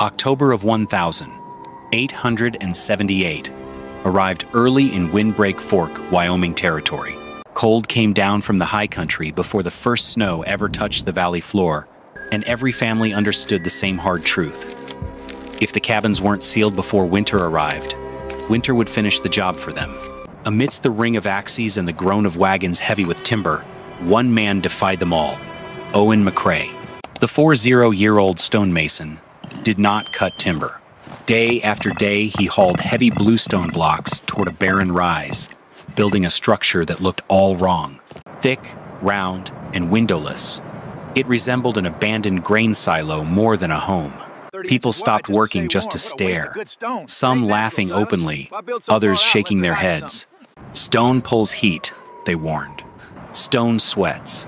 October of 1878 arrived early in Windbreak Fork, Wyoming territory. Cold came down from the high country before the first snow ever touched the valley floor, and every family understood the same hard truth. If the cabins weren't sealed before winter arrived, winter would finish the job for them. Amidst the ring of axes and the groan of wagons heavy with timber, one man defied them all: Owen McCrae. The 40-year-old stonemason did not cut timber. Day after day, he hauled heavy bluestone blocks toward a barren rise, building a structure that looked all wrong. Thick, round, and windowless, it resembled an abandoned grain silo more than a home. People stopped working just to stare, some laughing openly, others shaking their heads. Stone pulls heat, they warned. Stone sweats.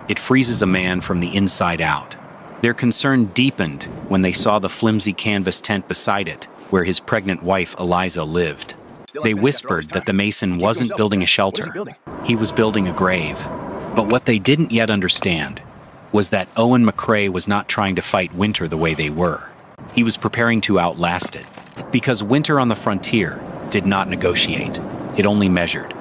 It freezes a man from the inside out. Their concern deepened when they saw the flimsy canvas tent beside it, where his pregnant wife Eliza lived. They whispered that the mason wasn't building a shelter. He was building a grave. But what they didn't yet understand was that Owen McCrae was not trying to fight winter the way they were. He was preparing to outlast it. Because winter on the frontier did not negotiate. It only measured.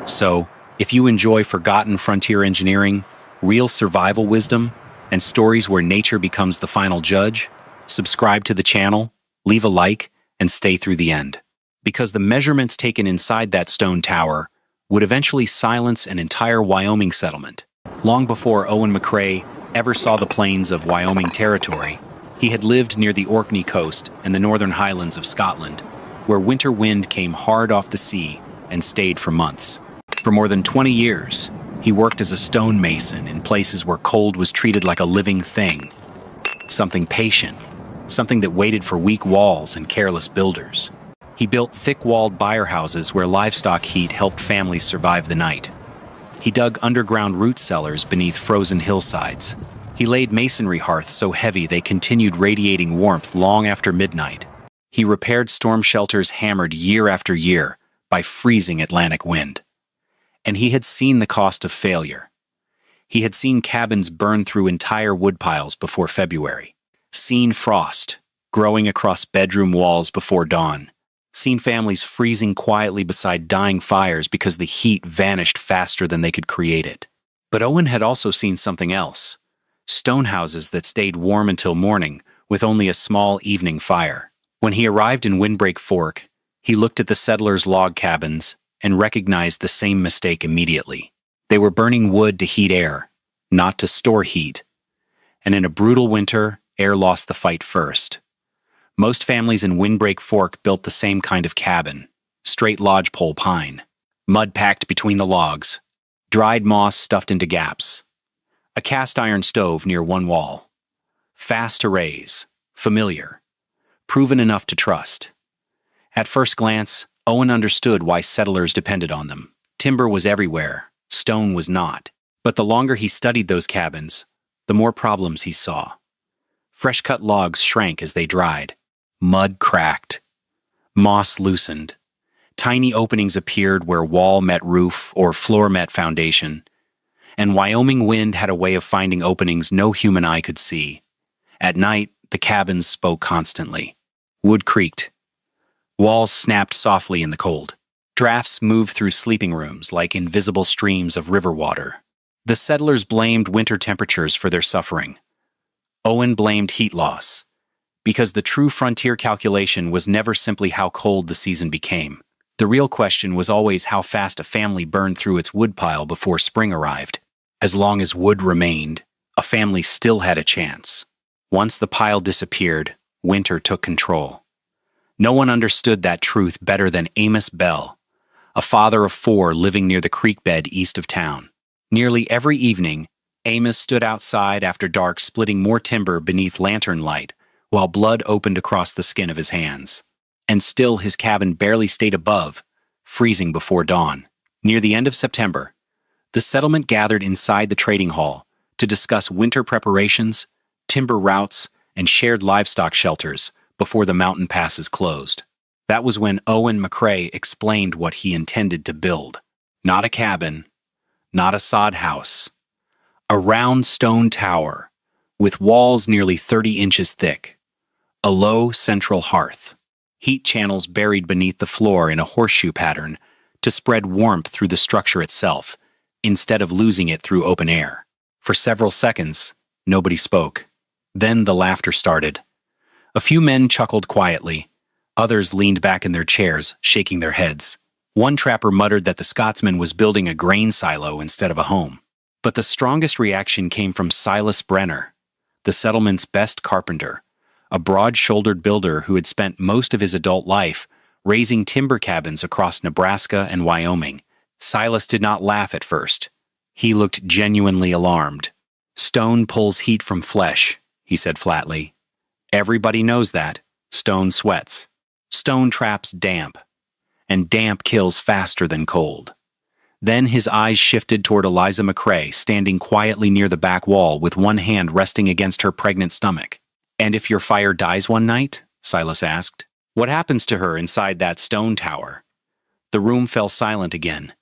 So, if you enjoy forgotten frontier engineering, real survival wisdom, and stories where nature becomes the final judge, subscribe to the channel, leave a like, and stay through the end. Because the measurements taken inside that stone tower would eventually silence an entire Wyoming settlement. Long before Owen McCrae ever saw the plains of Wyoming territory, he had lived near the Orkney coast and the northern highlands of Scotland, where winter wind came hard off the sea and stayed for months. For more than 20 years, he worked as a stonemason in places where cold was treated like a living thing. Something patient, something that waited for weak walls and careless builders. He built thick-walled byre houses where livestock heat helped families survive the night. He dug underground root cellars beneath frozen hillsides. He laid masonry hearths so heavy they continued radiating warmth long after midnight. He repaired storm shelters hammered year after year by freezing Atlantic wind. And he had seen the cost of failure. He had seen cabins burn through entire woodpiles before February, seen frost growing across bedroom walls before dawn, seen families freezing quietly beside dying fires because the heat vanished faster than they could create it. But Owen had also seen something else: stone houses that stayed warm until morning with only a small evening fire. When he arrived in Windbreak Fork, he looked at the settlers' log cabins and recognized the same mistake immediately. They were burning wood to heat air, not to store heat. And in a brutal winter, air lost the fight first. Most families in Windbreak Fork built the same kind of cabin: straight lodgepole pine, mud packed between the logs, dried moss stuffed into gaps, a cast iron stove near one wall. Fast to raise, familiar, proven enough to trust. At first glance, Owen understood why settlers depended on them. Timber was everywhere, stone was not. But the longer he studied those cabins, the more problems he saw. Fresh-cut logs shrank as they dried. Mud cracked. Moss loosened. Tiny openings appeared where wall met roof or floor met foundation. And Wyoming wind had a way of finding openings no human eye could see. At night, the cabins spoke constantly. Wood creaked. Walls snapped softly in the cold. Drafts moved through sleeping rooms like invisible streams of river water. The settlers blamed winter temperatures for their suffering. Owen blamed heat loss, because the true frontier calculation was never simply how cold the season became. The real question was always how fast a family burned through its woodpile before spring arrived. As long as wood remained, a family still had a chance. Once the pile disappeared, winter took control. No one understood that truth better than Amos Bell, a father of 4 living near the creek bed east of town. Nearly every evening, Amos stood outside after dark splitting more timber beneath lantern light, while blood opened across the skin of his hands. And still his cabin barely stayed above, freezing before dawn. Near the end of September, the settlement gathered inside the trading hall to discuss winter preparations, timber routes, and shared livestock shelters before the mountain passes closed. That was when Owen McCrae explained what he intended to build. Not a cabin, not a sod house. A round stone tower, with walls nearly 30 inches thick. A low, central hearth. Heat channels buried beneath the floor in a horseshoe pattern to spread warmth through the structure itself, instead of losing it through open air. For several seconds, nobody spoke. Then the laughter started. A few men chuckled quietly. Others leaned back in their chairs, shaking their heads. One trapper muttered that the Scotsman was building a grain silo instead of a home. But the strongest reaction came from Silas Brenner, the settlement's best carpenter, a broad-shouldered builder who had spent most of his adult life raising timber cabins across Nebraska and Wyoming. Silas did not laugh at first. He looked genuinely alarmed. "Stone pulls heat from flesh," he said flatly. "Everybody knows that. Stone sweats. Stone traps damp. And damp kills faster than cold." Then his eyes shifted toward Eliza McCrae, standing quietly near the back wall with one hand resting against her pregnant stomach. "And if your fire dies one night?" Silas asked. "What happens to her inside that stone tower?" The room fell silent again.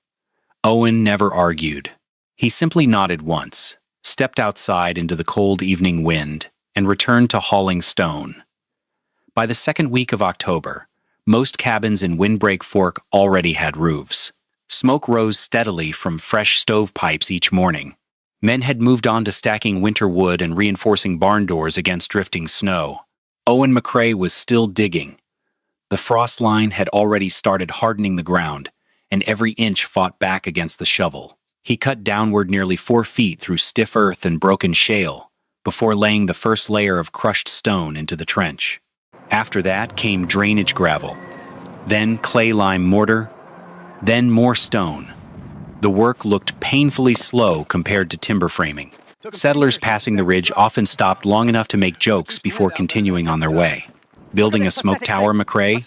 Owen never argued. He simply nodded once, stepped outside into the cold evening wind, and returned to hauling stone. By the second week of October, most cabins in Windbreak Fork already had roofs. Smoke rose steadily from fresh stovepipes each morning. Men had moved on to stacking winter wood and reinforcing barn doors against drifting snow. Owen McCrae was still digging. The frost line had already started hardening the ground, and every inch fought back against the shovel. He cut downward nearly 4 feet through stiff earth and broken shale before laying the first layer of crushed stone into the trench. After that came drainage gravel, then clay-lime mortar, then more stone. The work looked painfully slow compared to timber framing. Settlers passing the ridge often stopped long enough to make jokes before continuing on their way. "Building a smoke tower, McCrae?"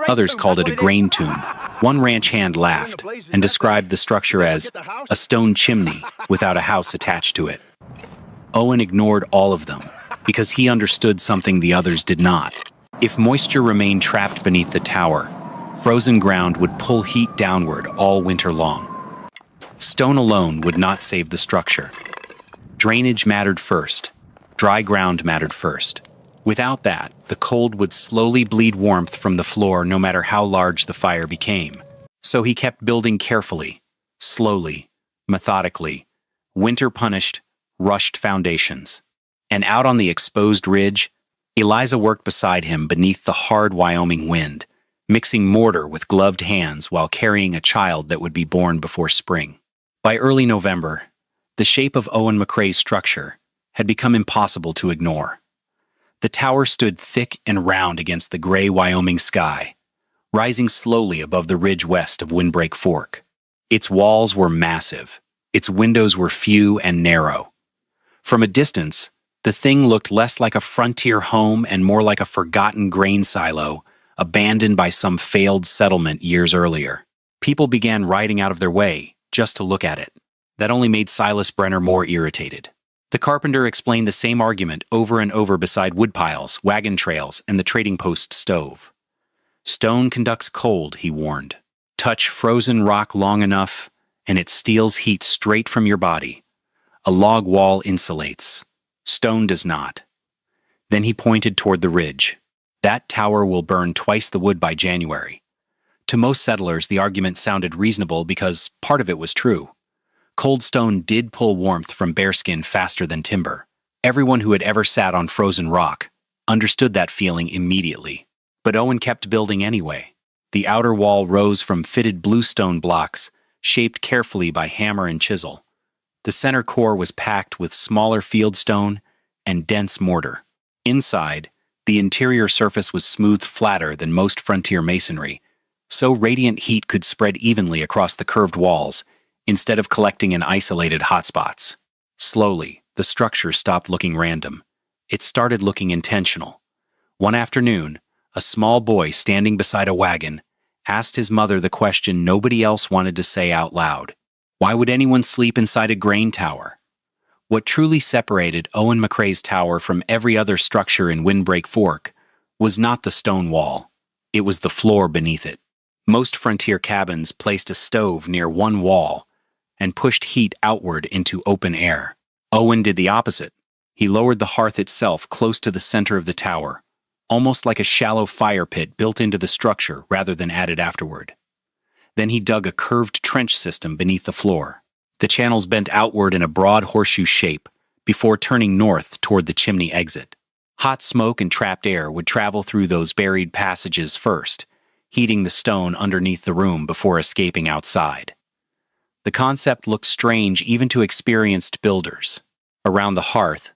Others called it a grain tomb. One ranch hand laughed and described the structure as a stone chimney without a house attached to it. Owen ignored all of them because he understood something the others did not. If moisture remained trapped beneath the tower, frozen ground would pull heat downward all winter long. Stone alone would not save the structure. Drainage mattered first. Dry ground mattered first. Without that, the cold would slowly bleed warmth from the floor no matter how large the fire became. So he kept building carefully, slowly, methodically. Winter punished, rushed foundations. And out on the exposed ridge, Eliza worked beside him beneath the hard Wyoming wind, mixing mortar with gloved hands while carrying a child that would be born before spring. By early November, the shape of Owen McCrae's structure had become impossible to ignore. The tower stood thick and round against the gray Wyoming sky, rising slowly above the ridge west of Windbreak Fork. Its walls were massive. Its windows were few and narrow. From a distance, the thing looked less like a frontier home and more like a forgotten grain silo, abandoned by some failed settlement years earlier. People began riding out of their way just to look at it. That only made Silas Brenner more irritated. The carpenter explained the same argument over and over beside woodpiles, wagon trails, and the trading post stove. "Stone conducts cold," he warned. "Touch frozen rock long enough, and it steals heat straight from your body. A log wall insulates. Stone does not." Then he pointed toward the ridge. "That tower will burn twice the wood by January." To most settlers, the argument sounded reasonable because part of it was true. Cold stone did pull warmth from bearskin faster than timber. Everyone who had ever sat on frozen rock understood that feeling immediately. But Owen kept building anyway. The outer wall rose from fitted bluestone blocks, shaped carefully by hammer and chisel. The center core was packed with smaller fieldstone and dense mortar. Inside, the interior surface was smoothed flatter than most frontier masonry, so radiant heat could spread evenly across the curved walls instead of collecting in isolated hotspots. Slowly, the structure stopped looking random. It started looking intentional. One afternoon, a small boy standing beside a wagon asked his mother the question nobody else wanted to say out loud. Why would anyone sleep inside a grain tower? What truly separated Owen McCrae's tower from every other structure in Windbreak Fork was not the stone wall. It was the floor beneath it. Most frontier cabins placed a stove near one wall and pushed heat outward into open air. Owen did the opposite. He lowered the hearth itself close to the center of the tower, almost like a shallow fire pit built into the structure rather than added afterward. Then he dug a curved trench system beneath the floor. The channels bent outward in a broad horseshoe shape before turning north toward the chimney exit. Hot smoke and trapped air would travel through those buried passages first, heating the stone underneath the room before escaping outside. The concept looked strange even to experienced builders. Around the hearth,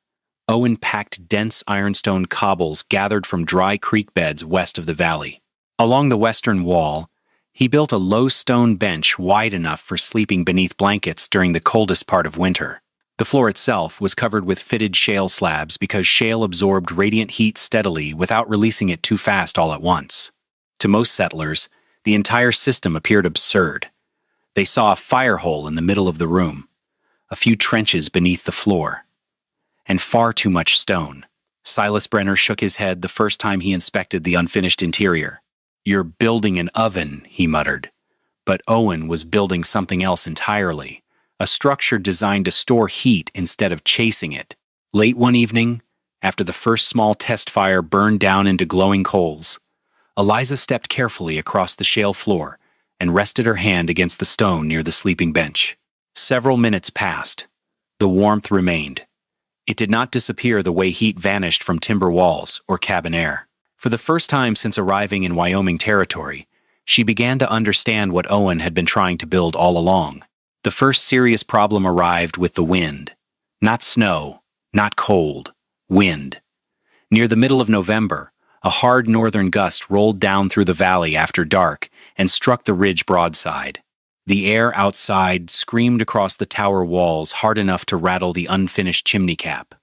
Owen packed dense ironstone cobbles gathered from dry creek beds west of the valley. Along the western wall, he built a low stone bench wide enough for sleeping beneath blankets during the coldest part of winter. The floor itself was covered with fitted shale slabs because shale absorbed radiant heat steadily without releasing it too fast all at once. To most settlers, the entire system appeared absurd. They saw a fire hole in the middle of the room, a few trenches beneath the floor, and far too much stone. Silas Brenner shook his head the first time he inspected the unfinished interior. "You're building an oven," he muttered. But Owen was building something else entirely, a structure designed to store heat instead of chasing it. Late one evening, after the first small test fire burned down into glowing coals, Eliza stepped carefully across the shale floor and rested her hand against the stone near the sleeping bench. Several minutes passed. The warmth remained. It did not disappear the way heat vanished from timber walls or cabin air. For the first time since arriving in Wyoming territory, she began to understand what Owen had been trying to build all along. The first serious problem arrived with the wind. Not snow, not cold, wind. Near the middle of November, a hard northern gust rolled down through the valley after dark and struck the ridge broadside. The air outside screamed across the tower walls hard enough to rattle the unfinished chimney cap.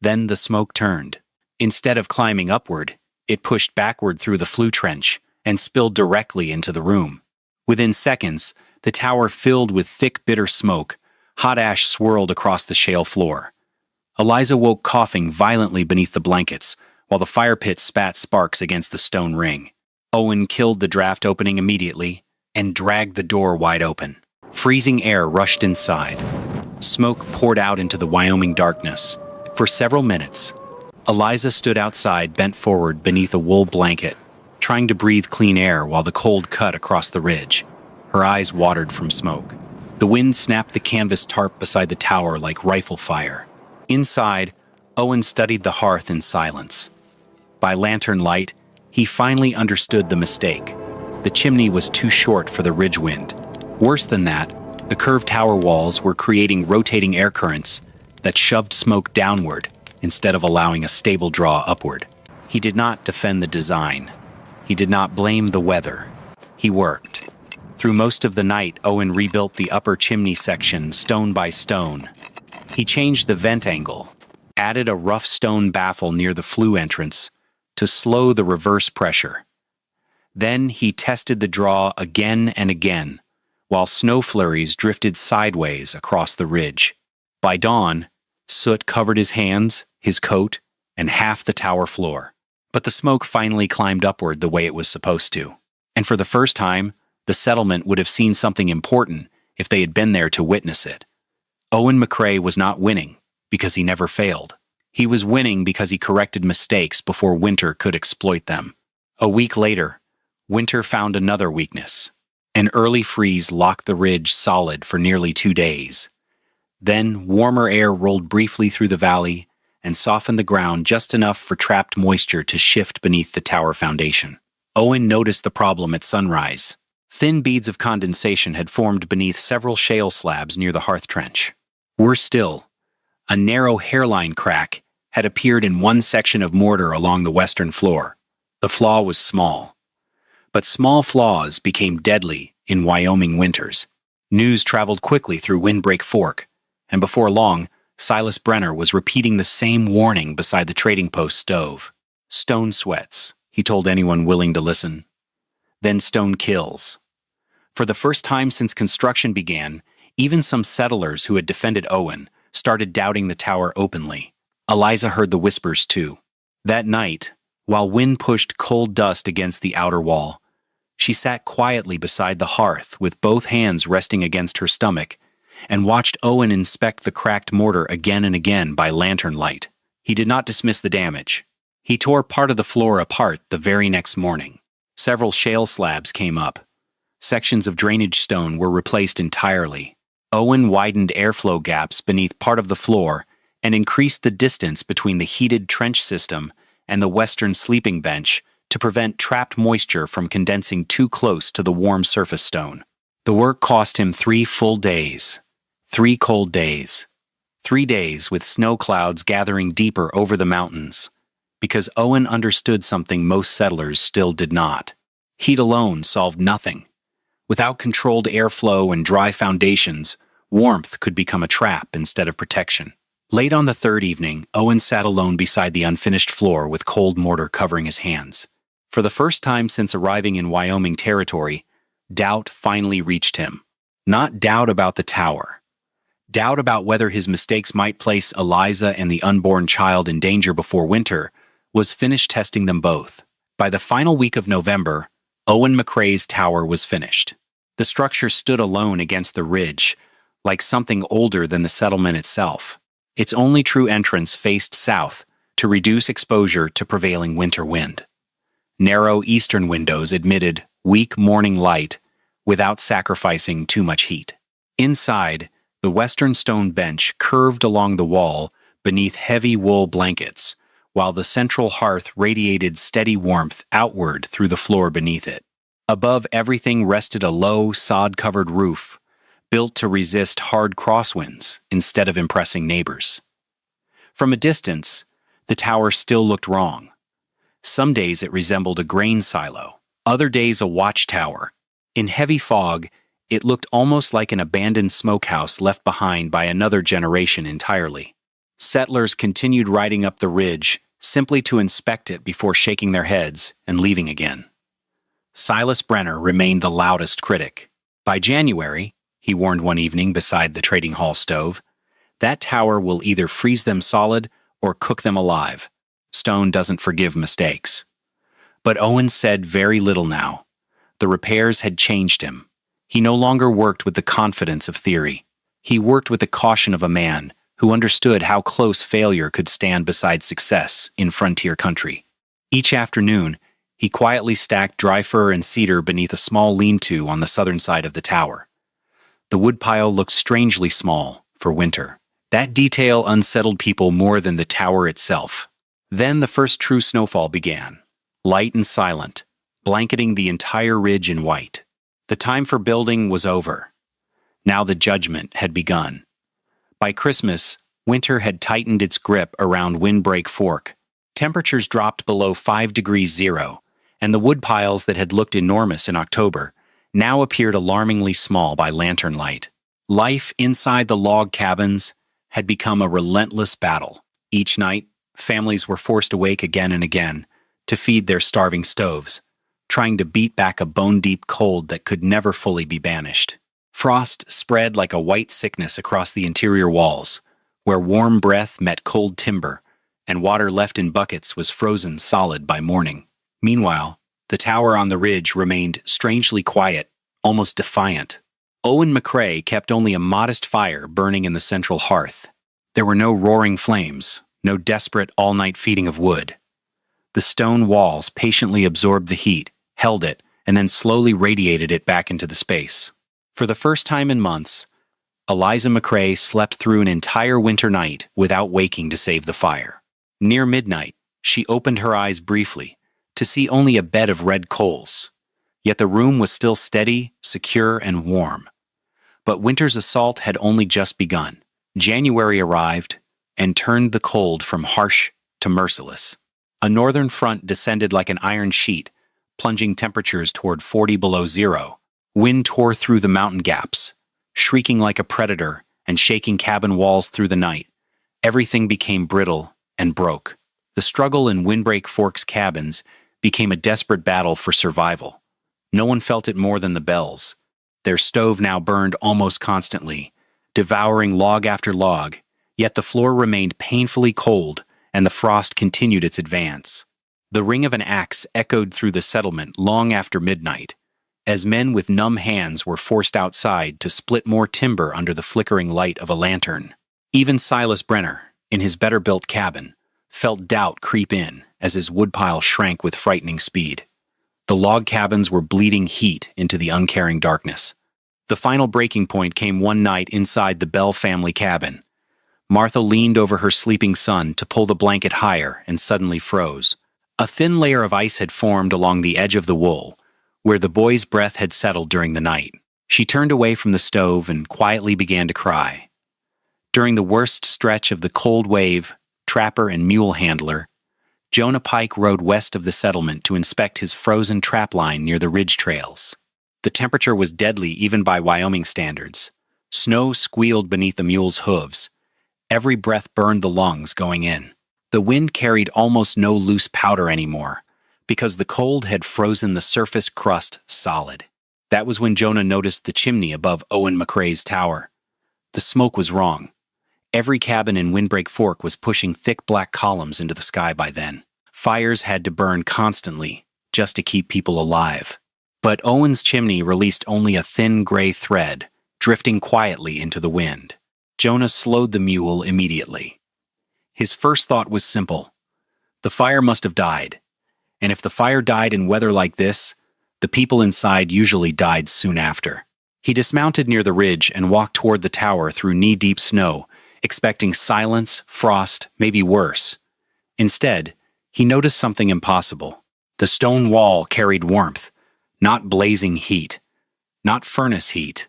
Then the smoke turned. Instead of climbing upward, it pushed backward through the flue trench and spilled directly into the room. Within seconds, the tower filled with thick, bitter smoke. Hot ash swirled across the shale floor. Eliza woke coughing violently beneath the blankets, while the fire pit spat sparks against the stone ring. Owen killed the draft opening immediately and dragged the door wide open. Freezing air rushed inside. Smoke poured out into the Wyoming darkness. For several minutes, Eliza stood outside, bent forward beneath a wool blanket, trying to breathe clean air while the cold cut across the ridge. Her eyes watered from smoke. The wind snapped the canvas tarp beside the tower like rifle fire. Inside, Owen studied the hearth in silence. By lantern light, he finally understood the mistake. The chimney was too short for the ridge wind. Worse than that, the curved tower walls were creating rotating air currents that shoved smoke downward instead of allowing a stable draw upward. He did not defend the design. He did not blame the weather. He worked. Through most of the night, Owen rebuilt the upper chimney section stone by stone. He changed the vent angle, added a rough stone baffle near the flue entrance to slow the reverse pressure. Then he tested the draw again and again, while snow flurries drifted sideways across the ridge. By dawn, soot covered his hands, his coat, and half the tower floor. But the smoke finally climbed upward the way it was supposed to. And for the first time, the settlement would have seen something important if they had been there to witness it. Owen McCrae was not winning because he never failed. He was winning because he corrected mistakes before winter could exploit them. A week later, winter found another weakness. An early freeze locked the ridge solid for nearly 2 days. Then warmer air rolled briefly through the valley and softened the ground just enough for trapped moisture to shift beneath the tower foundation. Owen noticed the problem at sunrise. Thin beads of condensation had formed beneath several shale slabs near the hearth trench. Worse still, a narrow hairline crack had appeared in one section of mortar along the western floor. The flaw was small. But small flaws became deadly in Wyoming winters. News traveled quickly through Windbreak Fork, and before long, Silas Brenner was repeating the same warning beside the trading post stove. "Stone sweats," he told anyone willing to listen. Then stone kills. For the first time since construction began, even some settlers who had defended Owen started doubting the tower openly. Eliza heard the whispers too. That night, while wind pushed cold dust against the outer wall, she sat quietly beside the hearth with both hands resting against her stomach and watched Owen inspect the cracked mortar again and again by lantern light. He did not dismiss the damage. He tore part of the floor apart the very next morning. Several shale slabs came up. Sections of drainage stone were replaced entirely. Owen widened airflow gaps beneath part of the floor and increased the distance between the heated trench system and the western sleeping bench to prevent trapped moisture from condensing too close to the warm surface stone. The work cost him 3 full days. 3 cold days. 3 days with snow clouds gathering deeper over the mountains. Because Owen understood something most settlers still did not. Heat alone solved nothing. Without controlled airflow and dry foundations, warmth could become a trap instead of protection. Late on the third evening, Owen sat alone beside the unfinished floor with cold mortar covering his hands. For the first time since arriving in Wyoming territory, doubt finally reached him. Not doubt about the tower. Doubt about whether his mistakes might place Eliza and the unborn child in danger before winter was finished testing them both. By the final week of November, Owen McCrae's tower was finished. The structure stood alone against the ridge, like something older than the settlement itself. Its only true entrance faced south to reduce exposure to prevailing winter wind. Narrow eastern windows admitted weak morning light without sacrificing too much heat. Inside, the western stone bench curved along the wall beneath heavy wool blankets, while the central hearth radiated steady warmth outward through the floor beneath it. Above everything rested a low, sod-covered roof, built to resist hard crosswinds instead of impressing neighbors. From a distance, the tower still looked wrong. Some days it resembled a grain silo, other days a watchtower. In heavy fog, it looked almost like an abandoned smokehouse left behind by another generation entirely. Settlers continued riding up the ridge simply to inspect it before shaking their heads and leaving again. Silas Brenner remained the loudest critic. By January, he warned one evening beside the trading hall stove, that tower will either freeze them solid or cook them alive. Stone doesn't forgive mistakes. But Owen said very little now. The repairs had changed him. He no longer worked with the confidence of theory. He worked with the caution of a man who understood how close failure could stand beside success in frontier country. Each afternoon, he quietly stacked dry fir and cedar beneath a small lean-to on the southern side of the tower. The woodpile looked strangely small for winter. That detail unsettled people more than the tower itself. Then the first true snowfall began, light and silent, blanketing the entire ridge in white. The time for building was over. Now the judgment had begun. By Christmas, winter had tightened its grip around Windbreak Fork. Temperatures dropped below 5 degrees 0, and the woodpiles that had looked enormous in October now appeared alarmingly small by lantern light. Life inside the log cabins had become a relentless battle. Each night, families were forced awake again and again to feed their starving stoves, trying to beat back a bone-deep cold that could never fully be banished. Frost spread like a white sickness across the interior walls, where warm breath met cold timber, and water left in buckets was frozen solid by morning. Meanwhile, the tower on the ridge remained strangely quiet, almost defiant. Owen McCrae kept only a modest fire burning in the central hearth. There were no roaring flames, no desperate all-night feeding of wood. The stone walls patiently absorbed the heat, held it, and then slowly radiated it back into the space. For the first time in months, Eliza McCrae slept through an entire winter night without waking to save the fire. Near midnight, she opened her eyes briefly to see only a bed of red coals. Yet the room was still steady, secure, and warm. But winter's assault had only just begun. January arrived and turned the cold from harsh to merciless. A northern front descended like an iron sheet, plunging temperatures toward 40 below 0. Wind tore through the mountain gaps, shrieking like a predator and shaking cabin walls through the night. Everything became brittle and broke. The struggle in Windbreak Fork's cabins became a desperate battle for survival. No one felt it more than the Bells. Their stove now burned almost constantly, devouring log after log, yet the floor remained painfully cold and the frost continued its advance. The ring of an axe echoed through the settlement long after midnight, as men with numb hands were forced outside to split more timber under the flickering light of a lantern. Even Silas Brenner, in his better-built cabin, felt doubt creep in as his woodpile shrank with frightening speed. The log cabins were bleeding heat into the uncaring darkness. The final breaking point came one night inside the Bell family cabin. Martha leaned over her sleeping son to pull the blanket higher and suddenly froze. A thin layer of ice had formed along the edge of the wool, where the boy's breath had settled during the night. She turned away from the stove and quietly began to cry. During the worst stretch of the cold wave, trapper and mule handler, Jonah Pike rode west of the settlement to inspect his frozen trapline near the ridge trails. The temperature was deadly even by Wyoming standards. Snow squealed beneath the mule's hooves. Every breath burned the lungs going in. The wind carried almost no loose powder anymore, because the cold had frozen the surface crust solid. That was when Jonah noticed the chimney above Owen McCrae's tower. The smoke was wrong. Every cabin in Windbreak Fork was pushing thick black columns into the sky by then. Fires had to burn constantly, just to keep people alive. But Owen's chimney released only a thin gray thread, drifting quietly into the wind. Jonah slowed the mule immediately. His first thought was simple. The fire must have died. And if the fire died in weather like this, the people inside usually died soon after. He dismounted near the ridge and walked toward the tower through knee-deep snow, expecting silence, frost, maybe worse. Instead, he noticed something impossible. The stone wall carried warmth, not blazing heat, not furnace heat.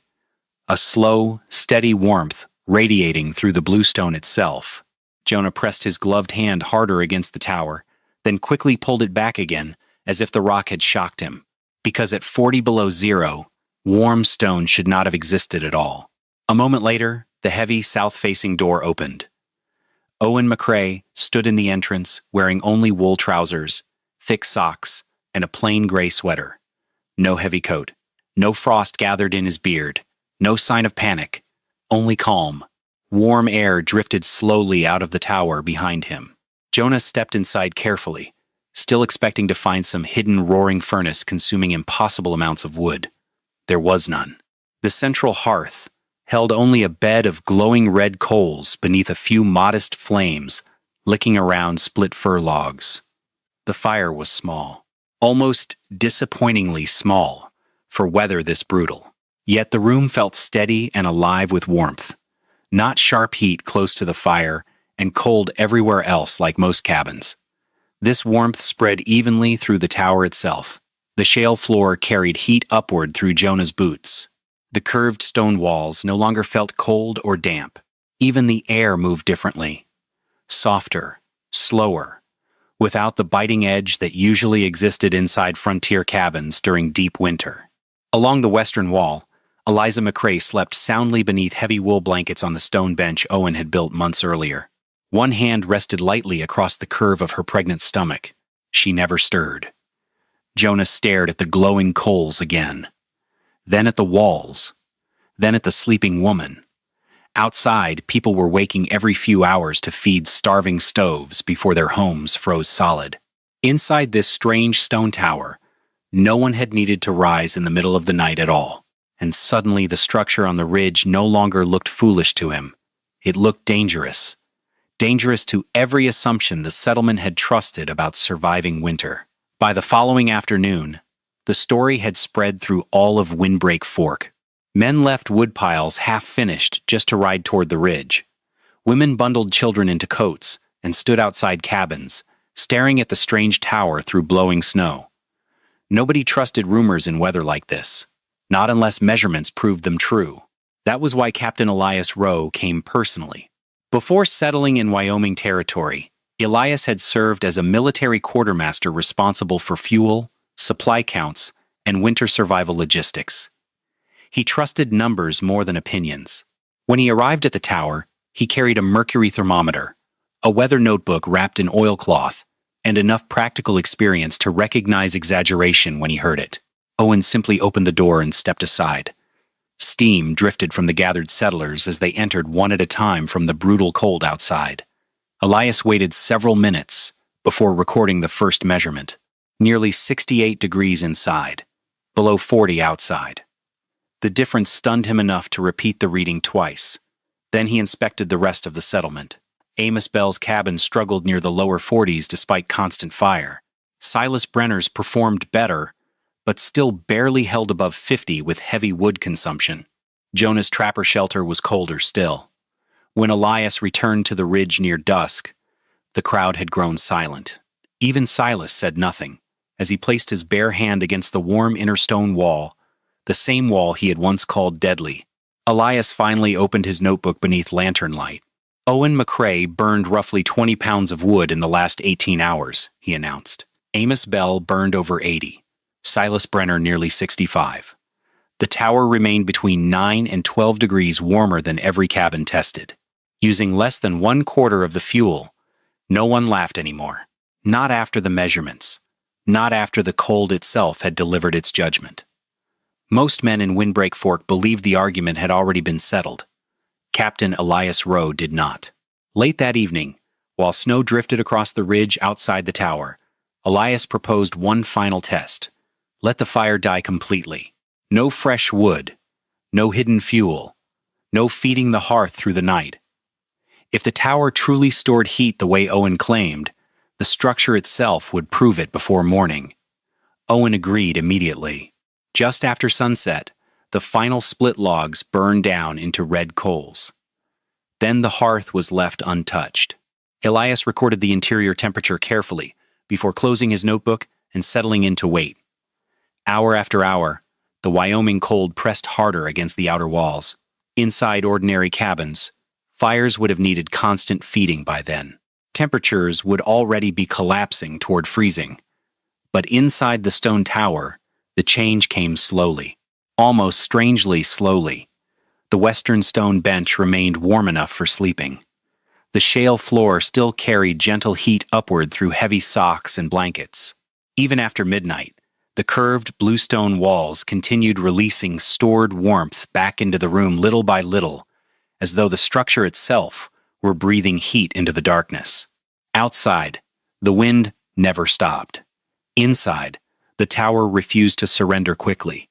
A slow, steady warmth radiating through the bluestone itself. Jonah pressed his gloved hand harder against the tower, then quickly pulled it back again, as if the rock had shocked him. Because at 40 below zero, warm stone should not have existed at all. A moment later, the heavy south-facing door opened. Owen McCrae stood in the entrance wearing only wool trousers, thick socks, and a plain gray sweater. No heavy coat. No frost gathered in his beard. No sign of panic. Only calm. Warm air drifted slowly out of the tower behind him. Jonah stepped inside carefully, still expecting to find some hidden roaring furnace consuming impossible amounts of wood. There was none. The central hearth held only a bed of glowing red coals beneath a few modest flames licking around split fir logs. The fire was small, almost disappointingly small for weather this brutal. Yet the room felt steady and alive with warmth, not sharp heat close to the fire and cold everywhere else like most cabins. This warmth spread evenly through the tower itself. The shale floor carried heat upward through Jonah's boots. The curved stone walls no longer felt cold or damp. Even the air moved differently. Softer, slower, without the biting edge that usually existed inside frontier cabins during deep winter. Along the western wall, Eliza McCrae slept soundly beneath heavy wool blankets on the stone bench Owen had built months earlier. One hand rested lightly across the curve of her pregnant stomach. She never stirred. Jonah stared at the glowing coals again. Then at the walls. Then at the sleeping woman. Outside, people were waking every few hours to feed starving stoves before their homes froze solid. Inside this strange stone tower, no one had needed to rise in the middle of the night at all. And suddenly the structure on the ridge no longer looked foolish to him. It looked dangerous. Dangerous to every assumption the settlement had trusted about surviving winter. By the following afternoon, the story had spread through all of Windbreak Fork. Men left woodpiles half-finished just to ride toward the ridge. Women bundled children into coats and stood outside cabins, staring at the strange tower through blowing snow. Nobody trusted rumors in weather like this. Not unless measurements proved them true. That was why Captain Elias Rowe came personally. Before settling in Wyoming territory, Elias had served as a military quartermaster responsible for fuel, supply counts, and winter survival logistics. He trusted numbers more than opinions. When he arrived at the tower, he carried a mercury thermometer, a weather notebook wrapped in oilcloth, and enough practical experience to recognize exaggeration when he heard it. Owen simply opened the door and stepped aside. Steam drifted from the gathered settlers as they entered one at a time from the brutal cold outside. Elias waited several minutes before recording the first measurement. Nearly 68 degrees inside, below 40 outside. The difference stunned him enough to repeat the reading twice. Then he inspected the rest of the settlement. Amos Bell's cabin struggled near the lower 40s despite constant fire. Silas Brenner's performed better, but still barely held above 50 with heavy wood consumption. Jonah's trapper shelter was colder still. When Elias returned to the ridge near dusk, the crowd had grown silent. Even Silas said nothing, as he placed his bare hand against the warm inner stone wall, the same wall he had once called deadly. Elias finally opened his notebook beneath lantern light. Owen McCrae burned roughly 20 pounds of wood in the last 18 hours, he announced. Amos Bell burned over 80. Silas Brenner nearly 65. The tower remained between 9 and 12 degrees warmer than every cabin tested. Using less than 1/4 of the fuel, no one laughed anymore. Not after the measurements. Not after the cold itself had delivered its judgment. Most men in Windbreak Fork believed the argument had already been settled. Captain Elias Rowe did not. Late that evening, while snow drifted across the ridge outside the tower, Elias proposed one final test. Let the fire die completely. No fresh wood. No hidden fuel. No feeding the hearth through the night. If the tower truly stored heat the way Owen claimed, the structure itself would prove it before morning. Owen agreed immediately. Just after sunset, the final split logs burned down into red coals. Then the hearth was left untouched. Elias recorded the interior temperature carefully before closing his notebook and settling in to wait. Hour after hour, the Wyoming cold pressed harder against the outer walls. Inside ordinary cabins, fires would have needed constant feeding by then. Temperatures would already be collapsing toward freezing. But inside the stone tower, the change came slowly. Almost strangely slowly. The western stone bench remained warm enough for sleeping. The shale floor still carried gentle heat upward through heavy socks and blankets. Even after midnight, the curved bluestone walls continued releasing stored warmth back into the room little by little, as though the structure itself were breathing heat into the darkness. Outside, the wind never stopped. Inside, the tower refused to surrender quickly.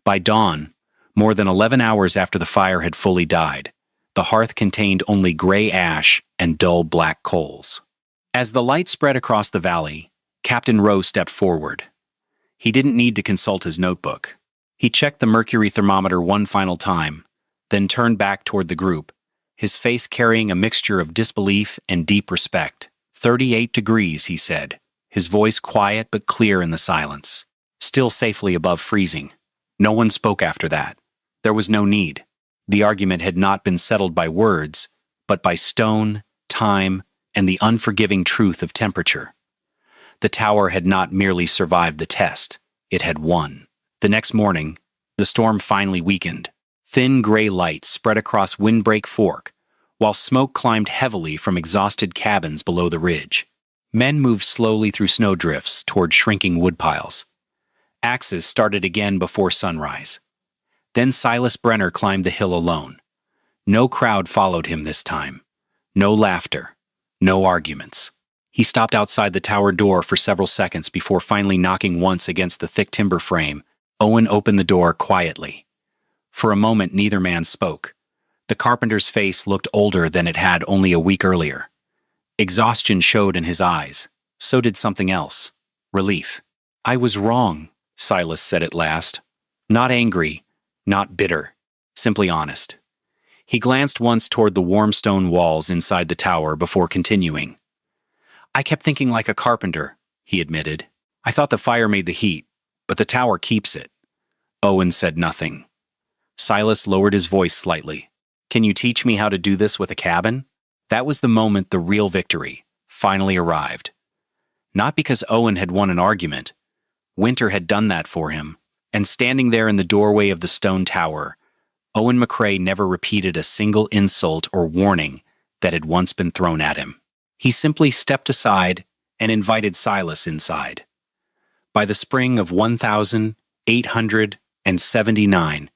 By dawn, more than 11 hours after the fire had fully died, the hearth contained only gray ash and dull black coals. As the light spread across the valley, Captain Rowe stepped forward. He didn't need to consult his notebook. He checked the mercury thermometer one final time, then turned back toward the group, his face carrying a mixture of disbelief and deep respect. 38 degrees, he said, his voice quiet but clear in the silence. Still safely above freezing. No one spoke after that. There was no need. The argument had not been settled by words, but by stone, time, and the unforgiving truth of temperature. The tower had not merely survived the test, it had won. The next morning, the storm finally weakened. Thin gray light spread across Windbreak Fork, while smoke climbed heavily from exhausted cabins below the ridge. Men moved slowly through snowdrifts toward shrinking woodpiles. Axes started again before sunrise. Then Silas Brenner climbed the hill alone. No crowd followed him this time. No laughter. No arguments. He stopped outside the tower door for several seconds before finally knocking once against the thick timber frame. Owen opened the door quietly. For a moment, neither man spoke. The carpenter's face looked older than it had only a week earlier. Exhaustion showed in his eyes. So did something else. Relief. "I was wrong," Silas said at last. Not angry, not bitter, simply honest. He glanced once toward the warm stone walls inside the tower before continuing. "I kept thinking like a carpenter," he admitted. "I thought the fire made the heat, but the tower keeps it." Owen said nothing. Silas lowered his voice slightly. "Can you teach me how to do this with a cabin?" That was the moment the real victory finally arrived. Not because Owen had won an argument. Winter had done that for him, and standing there in the doorway of the stone tower, Owen McCrae never repeated a single insult or warning that had once been thrown at him. He simply stepped aside and invited Silas inside. By the spring of 1879,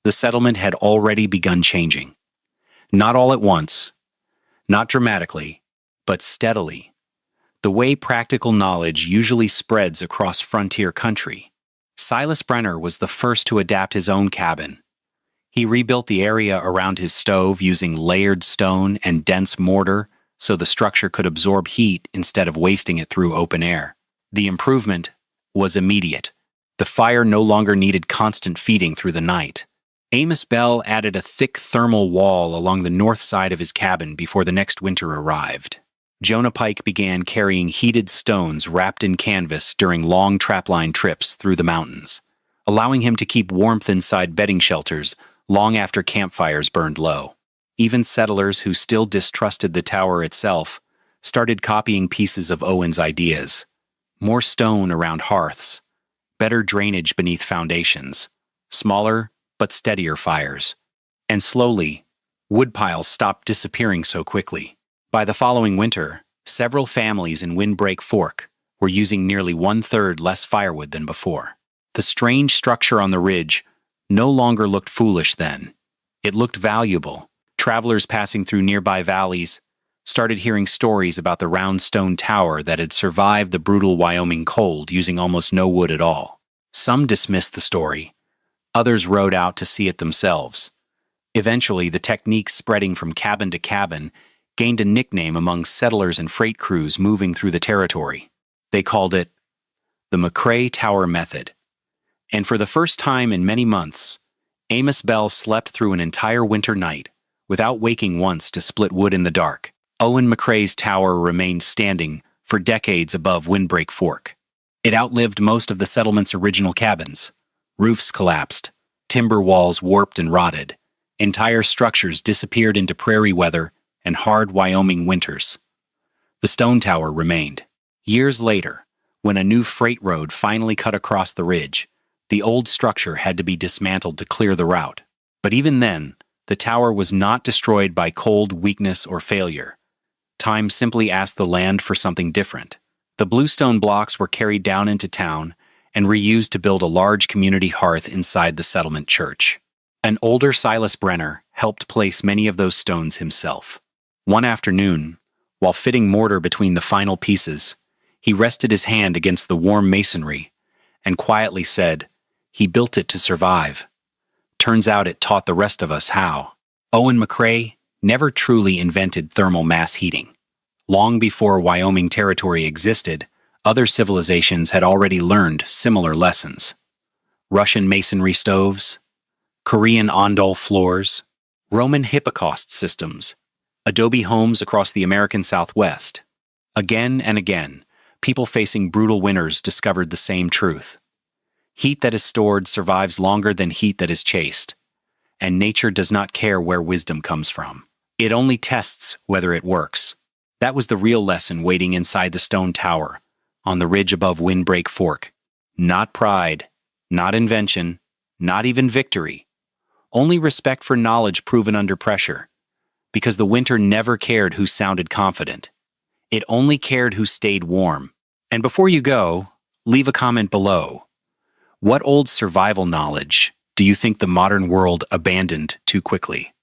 the settlement had already begun changing. Not all at once, not dramatically, but steadily, the way practical knowledge usually spreads across frontier country. Silas Brenner was the first to adapt his own cabin. He rebuilt the area around his stove using layered stone and dense mortar so the structure could absorb heat instead of wasting it through open air. The improvement was immediate. The fire no longer needed constant feeding through the night. Amos Bell added a thick thermal wall along the north side of his cabin before the next winter arrived. Jonah Pike began carrying heated stones wrapped in canvas during long trapline trips through the mountains, allowing him to keep warmth inside bedding shelters long after campfires burned low. Even settlers who still distrusted the tower itself started copying pieces of Owen's ideas. More stone around hearths, better drainage beneath foundations, smaller but steadier fires. And slowly, woodpiles stopped disappearing so quickly. By the following winter, several families in Windbreak Fork were using nearly 1/3 less firewood than before. The strange structure on the ridge no longer looked foolish then. It looked valuable. Travelers passing through nearby valleys started hearing stories about the round stone tower that had survived the brutal Wyoming cold using almost no wood at all. Some dismissed the story. Others rode out to see it themselves. Eventually, the technique spreading from cabin to cabin gained a nickname among settlers and freight crews moving through the territory. They called it the McCrae Tower Method. And for the first time in many months, Amos Bell slept through an entire winter night without waking once to split wood in the dark. Owen McCrae's tower remained standing for decades above Windbreak Fork. It outlived most of the settlement's original cabins. Roofs collapsed, timber walls warped and rotted, entire structures disappeared into prairie weather and hard Wyoming winters. The stone tower remained. Years later, when a new freight road finally cut across the ridge, the old structure had to be dismantled to clear the route. But even then, the tower was not destroyed by cold, weakness, or failure. Time simply asked the land for something different. The bluestone blocks were carried down into town and reused to build a large community hearth inside the settlement church. An older Silas Brenner helped place many of those stones himself. One afternoon, while fitting mortar between the final pieces, he rested his hand against the warm masonry and quietly said, "He built it to survive. Turns out it taught the rest of us how." Owen McCrae never truly invented thermal mass heating. Long before Wyoming Territory existed, other civilizations had already learned similar lessons. Russian masonry stoves, Korean ondol floors, Roman hypocaust systems, adobe homes across the American Southwest. Again and again, people facing brutal winters discovered the same truth. Heat that is stored survives longer than heat that is chased, and nature does not care where wisdom comes from. It only tests whether it works. That was the real lesson waiting inside the stone tower, on the ridge above Windbreak Fork. Not pride, not invention, not even victory. Only respect for knowledge proven under pressure. Because the winter never cared who sounded confident. It only cared who stayed warm. And before you go, leave a comment below. What old survival knowledge do you think the modern world abandoned too quickly?